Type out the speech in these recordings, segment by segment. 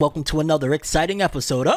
Welcome to another exciting episode of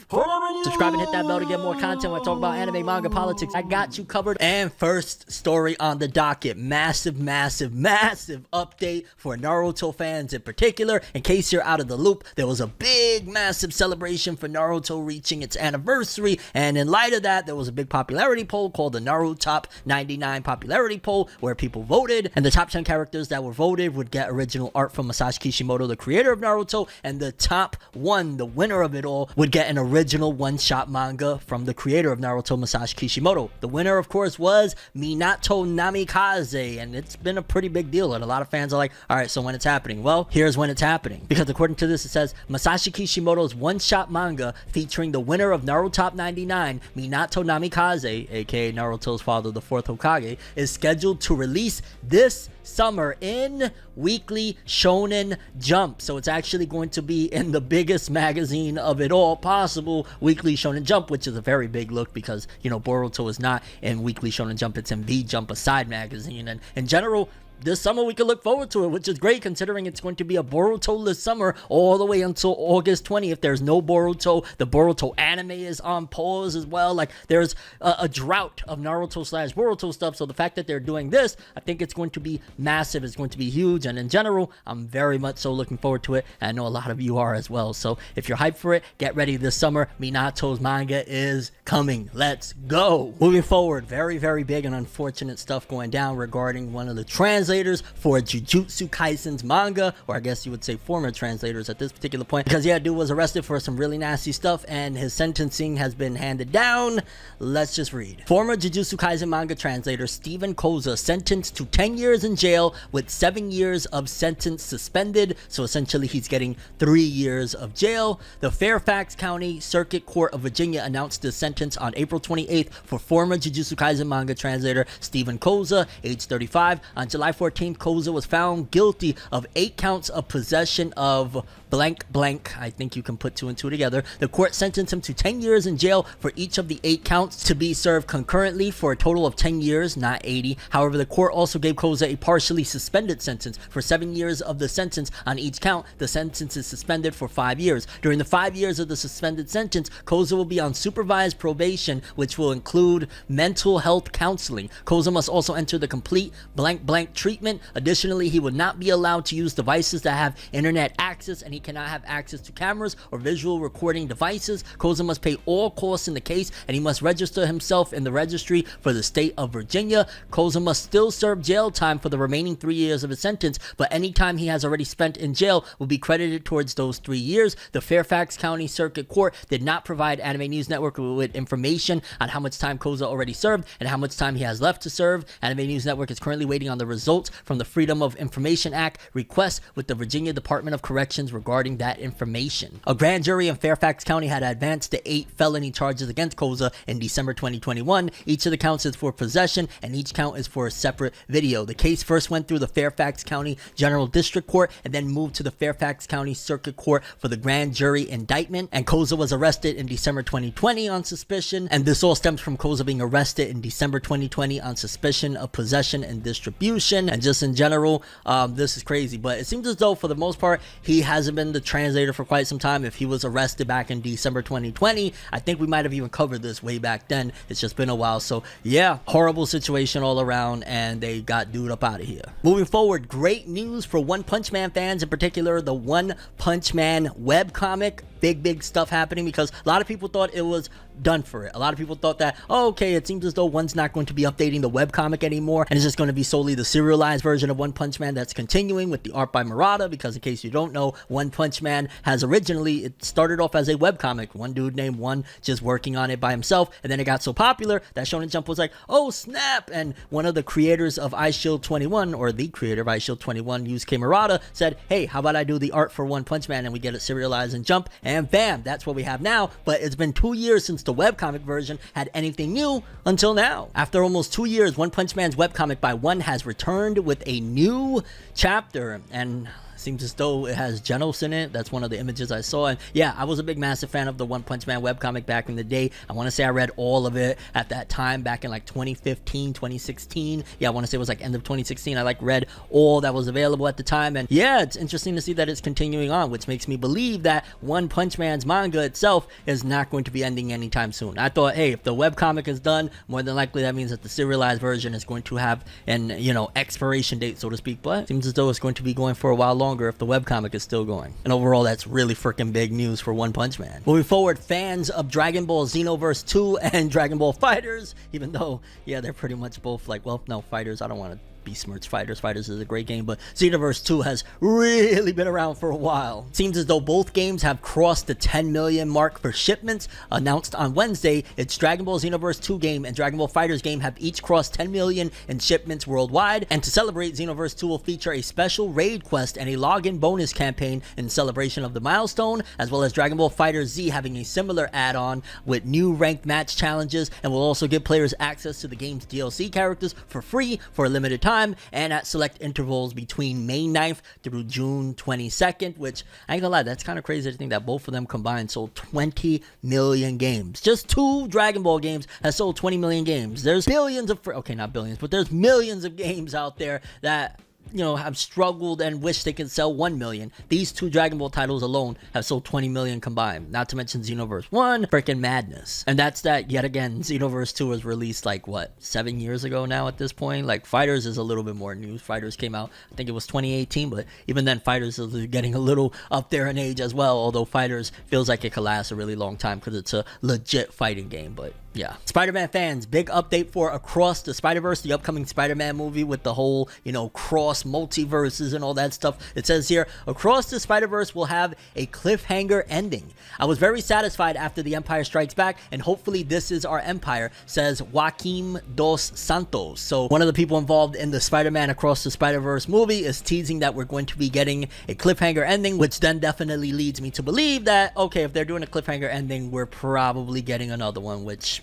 FORNEVERNEWS. Subscribe and hit that bell to get more content when I talk about anime, manga, politics. I got you covered. And first story on the docket. Massive update for Naruto fans in particular. In case you're out of the loop, there was a big, massive celebration for Naruto reaching its anniversary. And in light of that, there was a big popularity poll called the Naruto Top 99 Popularity Poll, where people voted. And the top 10 characters that were voted would get original art from Masashi Kishimoto, the creator of Naruto. And the top one, the winner of it all, would get an original one-shot manga from the creator of Naruto, Masashi Kishimoto. The winner, of course, was Minato Namikaze, and it's been a pretty big deal, and a lot of fans are like, alright, so when it's happening? Well, here's when it's happening. Because according to this, it says, Masashi Kishimoto's one-shot manga featuring the winner of Naruto Top 99, Minato Namikaze, aka Naruto's father, the 4th Hokage, is scheduled to release this summer in Weekly Shonen Jump. So it's actually going to be in the biggest magazine of it all possible, Weekly Shonen Jump, which is a very big look because, you know, Boruto is not in Weekly Shonen Jump, it's in V Jump, a side magazine. And in general, this summer we can look forward to it, which is great considering it's going to be a Boruto-less summer all the way until August 20th. There's no Boruto. The Boruto anime is on pause as well. Like, there's a drought of Naruto/Boruto stuff. So the fact that they're doing this, I think it's going to be massive. It's going to be huge. And in general, I'm very much so looking forward to it. And I know a lot of you are as well. So if you're hyped for it, get ready this summer. Minato's manga is coming. Let's go. Moving forward, very, very big and unfortunate stuff going down regarding one of the translators for Jujutsu Kaisen's manga, or I guess you would say former translators at this particular point, because yeah, dude was arrested for some really nasty stuff and his sentencing has been handed down. Let's just read. Former Jujutsu Kaisen manga translator Stephen Koza sentenced to 10 years in jail with 7 years of sentence suspended, so essentially he's getting 3 years of jail. The Fairfax County Circuit Court of Virginia announced the sentence on April 28th for former Jujutsu Kaisen manga translator Stephen Koza, age 35. On July 14th, Koza was found guilty of 8 counts of possession of blank. I think you can put 2 and 2 together. The court sentenced him to 10 years in jail for each of the 8 counts to be served concurrently for a total of 10 years, not 80. However, the court also gave Koza a partially suspended sentence. For 7 years of the sentence on each count, the sentence is suspended for 5 years. During the 5 years of the suspended sentence, Koza will be on supervised probation, which will include mental health counseling. Koza must also enter the complete blank treatment. Additionally, he will not be allowed to use devices that have internet access, and he cannot have access to cameras or visual recording devices. Koza must pay all costs in the case, and he must register himself in the registry for the state of Virginia. Koza must still serve jail time for the remaining 3 years of his sentence, but any time he has already spent in jail will be credited towards those 3 years. The Fairfax County Circuit Court did not provide Anime News Network with information on how much time Koza already served and how much time he has left to serve. Anime News Network is currently waiting on the results from the Freedom of Information Act request with the Virginia Department of Corrections regarding that information. A grand jury in Fairfax County had advanced the 8 felony charges against Koza in December 2021. Each of the counts is for possession and each count is for a separate video. The case first went through the Fairfax County General District Court and then moved to the Fairfax County Circuit Court for the grand jury indictment, and Koza was arrested in December 2020 on suspicion, and this all stems from Koza being arrested in December 2020 on suspicion of possession and distribution. And just in general, this is crazy, but it seems as though for the most part he hasn't been the translator for quite some time. If he was arrested back in December 2020, I think we might have even covered this way back then. It's just been a while. So yeah, horrible situation all around, and they got dude up out of here. Moving forward, great news for One Punch Man fans, in particular the One Punch Man webcomic. Big stuff happening because a lot of people thought it was done for it. A lot of people thought that, oh, okay, it seems as though One's not going to be updating the webcomic anymore, and it's just going to be solely the serialized version of One Punch Man that's continuing with the art by Murata, because in case you don't know, One Punch Man has originally, it started off as a webcomic, one dude named One just working on it by himself, and then it got so popular that Shonen Jump was like, oh snap, and one of the creators of iShield 21, or the creator of iShield 21, Yusuke Murata, said, hey, how about I do the art for One Punch Man and we get it serialized in Jump, and bam, that's what we have now. But it's been 2 years since the webcomic version had anything new until now. After almost 2 years, One Punch Man's webcomic by One has returned with a new chapter, and Seems as though it has Genos in it. That's one of the images I saw. And yeah, I was a big, massive fan of the One Punch Man webcomic back in the day. I want to say I read all of it at that time back in like 2015, 2016. Yeah, I want to say it was like end of 2016. I like read all that was available at the time. And yeah, it's interesting to see that it's continuing on, which makes me believe that One Punch Man's manga itself is not going to be ending anytime soon. I thought, hey, if the webcomic is done, more than likely that means that the serialized version is going to have an, you know, expiration date, so to speak. But it seems as though it's going to be going for a while longer if the webcomic is still going. And overall, that's really freaking big news for One Punch Man. Moving forward, fans of Dragon Ball Xenoverse 2 and Dragon Ball Fighterz, even though, yeah, they're pretty much both like, well, no, Fighterz, I don't want to besmirch Fighterz. Fighterz is a great game, but Xenoverse 2 has really been around for a while. Seems as though both games have crossed the 10 million mark for shipments. Announced on Wednesday, its Dragon Ball Xenoverse 2 game and Dragon Ball Fighterz game have each crossed 10 million in shipments worldwide. And to celebrate, Xenoverse 2 will feature a special raid quest and a login bonus campaign in celebration of the milestone, as well as Dragon Ball Fighter Z having a similar add-on with new ranked match challenges, and will also give players access to the game's DLC characters for free for a limited time and at select intervals between May 9th through June 22nd, which I ain't gonna lie, that's kind of crazy to think that both of them combined sold 20 million games. Just 2 Dragon Ball games has sold 20 million games. There's billions of, okay, not billions, but there's millions of games out there that, you know, have struggled and wish they could sell 1 million. These 2 Dragon Ball titles alone have sold 20 million combined. Not to mention Xenoverse 1, freaking madness. And that's that. Yet again, Xenoverse 2 was released like what, 7 years ago now at this point. Like Fighterz is a little bit more new. Fighterz came out, I think it was 2018, but even then Fighterz is getting a little up there in age as well, although Fighterz feels like it could last a really long time because it's a legit fighting game. But yeah, Spider-Man fans, big update for Across the Spider-Verse, the upcoming Spider-Man movie with the whole, you know, cross multiverses and all that stuff. It says here, Across the Spider-Verse will have a cliffhanger ending. I was very satisfied after The Empire Strikes Back, and hopefully this is our empire, says Joaquim dos Santos. So one of the people involved in the Spider-Man Across the Spider-Verse movie is teasing that we're going to be getting a cliffhanger ending, which then definitely leads me to believe that, okay, if they're doing a cliffhanger ending, we're probably getting another one, which,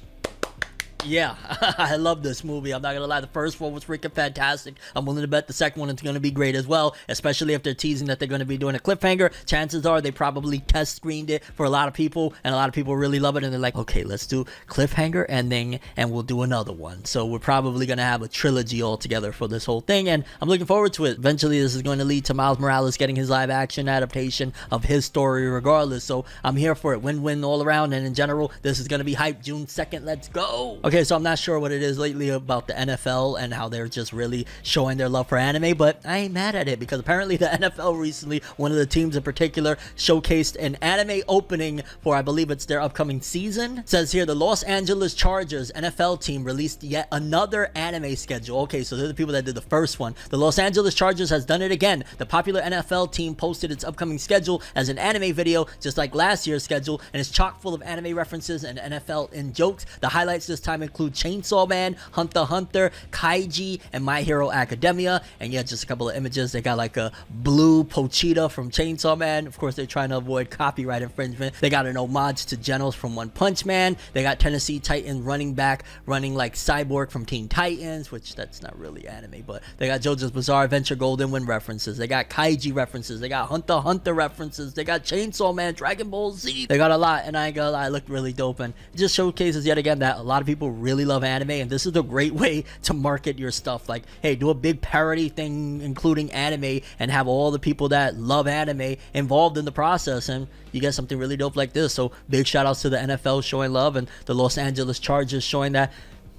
yeah, I love this movie. I'm not gonna lie, the first one was freaking fantastic. I'm willing to bet the second one is gonna be great as well, especially if they're teasing that they're gonna be doing a cliffhanger. Chances are they probably test screened it for a lot of people, and a lot of people really love it, and they're like, okay, let's do cliffhanger ending and we'll do another one. So we're probably gonna have a trilogy altogether for this whole thing, and I'm looking forward to it. Eventually this is going to lead to Miles Morales getting his live action adaptation of his story regardless, so I'm here for it. Win-win all around, and in general, this is gonna be hype. June 2nd, let's go. Okay, so I'm not sure what it is lately about the NFL and how they're just really showing their love for anime, but I ain't mad at it because apparently the NFL recently, one of the teams in particular, showcased an anime opening for, I believe it's their upcoming season. It says here, the Los Angeles Chargers NFL team released yet another anime schedule. Okay, so they're the people that did the first one. The Los Angeles Chargers has done it again. The popular NFL team posted its upcoming schedule as an anime video, just like last year's schedule, and it's chock full of anime references and NFL in jokes. The highlights this time include Chainsaw Man, Hunter x Hunter, Kaiji, and My Hero Academia. And yeah, just a couple of images. They got like a blue Pochita from Chainsaw Man. Of course, they're trying to avoid copyright infringement. They got an homage to Genos from One Punch Man. They got Tennessee Titan running back, running like Cyborg from Teen Titans, which that's not really anime, but they got JoJo's Bizarre Adventure Golden Wind references. They got Kaiji references. They got Hunter x Hunter references. They got Chainsaw Man, Dragon Ball Z. They got a lot, and I ain't gonna lie, it looked really dope, and it just showcases yet again that a lot of people really love anime, and this is a great way to market your stuff. Like, hey, do a big parody thing including anime and have all the people that love anime involved in the process, and you get something really dope like this. So big shout outs to the NFL showing love and the Los Angeles Chargers showing that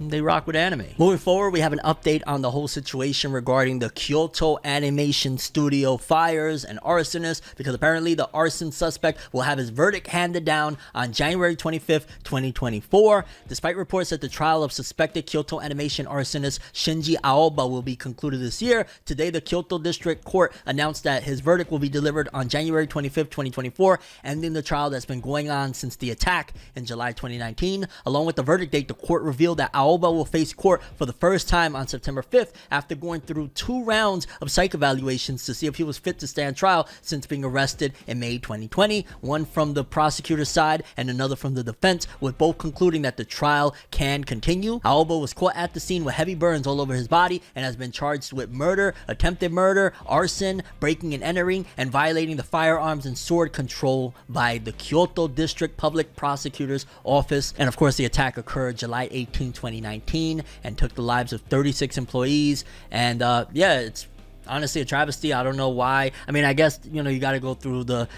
they rock with anime. Moving forward, we have an update on the whole situation regarding the Kyoto animation studio fires and Arsonist, because apparently the arson suspect will have his verdict handed down on January 25th, 2024. Despite reports that the trial of suspected Kyoto animation arsonist Shinji Aoba will be concluded this year, today the Kyoto District Court announced that his verdict will be delivered on January 25th, 2024, ending the trial that's been going on since the attack in July 2019. Along with the verdict date, the court revealed that Aoba Aoba will face court for the first time on September 5th after going through 2 rounds of psych evaluations to see if he was fit to stand trial since being arrested in May 2020, one from the prosecutor's side and another from the defense, with both concluding that the trial can continue. Aoba was caught at the scene with heavy burns all over his body and has been charged with murder, attempted murder, arson, breaking and entering, and violating the firearms and sword control by the Kyoto District Public Prosecutor's Office. And of course, the attack occurred July 18, 2019 and took the lives of 36 employees. And yeah, it's honestly a travesty. I don't know why. I mean, I guess, you know, you got to go through the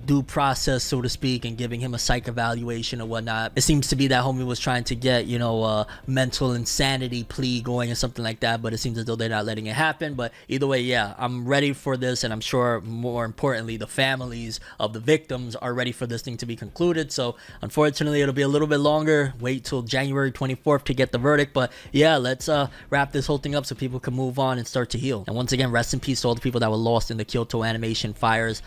due process, so to speak, and giving him a psych evaluation and whatnot. It seems to be that homie was trying to get, you know, a mental insanity plea going or something like that, but it seems as though they're not letting it happen. But either way, yeah, I'm ready for this, and I'm sure, more importantly, the families of the victims are ready for this thing to be concluded. So unfortunately, it'll be a little bit longer. Wait till January 24th to get the verdict. But yeah, let's wrap this whole thing up so people can move on and start to heal. And once again, rest in peace to all the people that were lost in the Kyoto animation fires.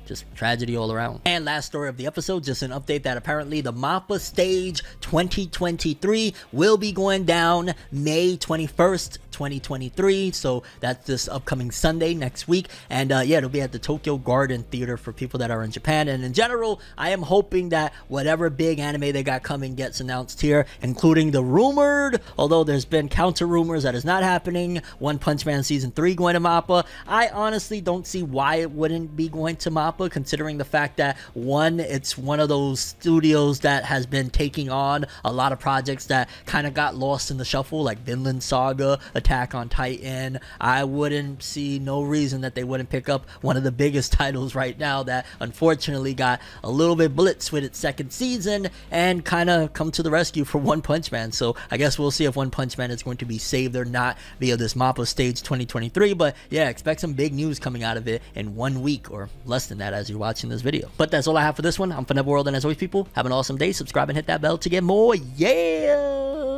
Just tragedy all around. And last story of the episode, just an update that apparently the Mappa stage 2023 will be going down May 21st, 2023. So that's this upcoming Sunday next week. And yeah, it'll be at the Tokyo Garden Theater for people that are in Japan. And in general, I am hoping that whatever big anime they got coming gets announced here, including the rumored, although there's been counter rumors that is not happening, One Punch Man Season 3 going to Mappa. I honestly don't see why it wouldn't be going to Mappa, considering the fact that, one, it's one of those studios that has been taking on a lot of projects that kind of got lost in the shuffle, like Vinland Saga, Attack on Titan. I wouldn't see no reason that they wouldn't pick up one of the biggest titles right now that unfortunately got a little bit blitzed with its 2nd season and kind of come to the rescue for One Punch Man. So I guess we'll see if One Punch Man is going to be saved or not via this Mappa stage 2023. But yeah, expect some big news coming out of it in 1 week or less than that as you're watching this video. But that's all I have for this one. I'm ForneverWorld, and as always, people, have an awesome day. Subscribe and hit that bell to get more. Yeah.